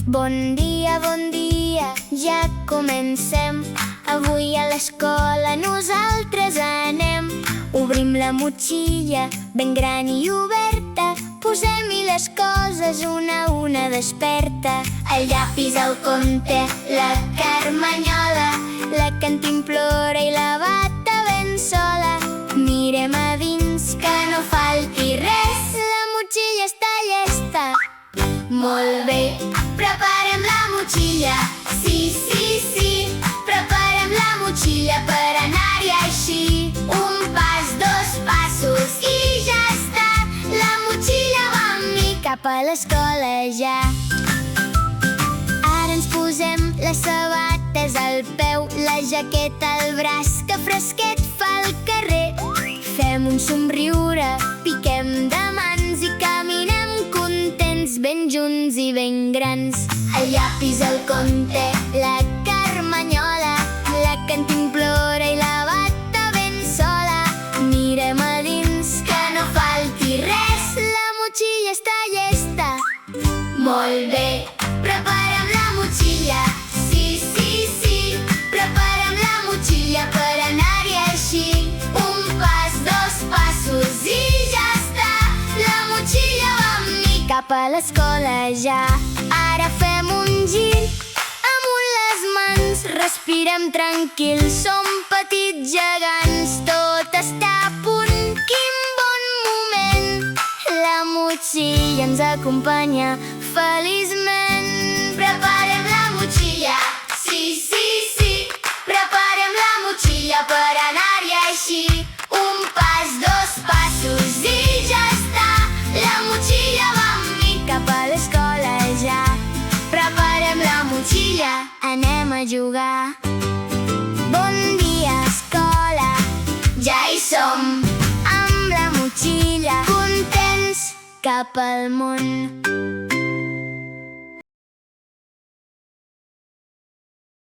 Bon dia, ja comencem. Avui a l'escola nosaltres anem. Obrim la motxilla, ben gran i oberta. Posem-hi les coses una a una desperta. El llapis, el compte, la carmanyola, la cantimplora i la bata ben sola. Mirem a dins que no falti res. La motxilla està llesta. Molt bé, preparem la motxilla. Sí, preparem la motxilla per anar-hi així. Un pas, dos passos i ja està. La motxilla va amb mi cap a l'escola ja. Ara ens posem les sabates al peu, la jaqueta al braç, que fresquet fa el carrer. Fem un somriure, piquem de mans i caminem contents, ben junts i ben grans. El llapis, el compte, la carmanyola, la cantimplora i la bata ben sola. Mirem a dins que no falti res. La motxilla està llesta. Molt bé, preparem la motxilla. Sí, preparem la motxilla per anar-hi així. Un pas, dos passos i ja està. La motxilla va amb mi cap a l'escola ja. Ara fem un gir amunt les mans, respirem tranquils, som petits gegants. Tot està a punt, quin bon moment. La motxilla ens acompanya feliçment. Preparem la motxilla. Sí, preparem la motxilla per anar-hi així. Un pas, dos passos i ja està. La motxilla va amb mi cap a l'escola ja. Preparem la motxilla, anem a jugar. Bon dia, escola, ja hi som. Amb la motxilla, contents cap al món.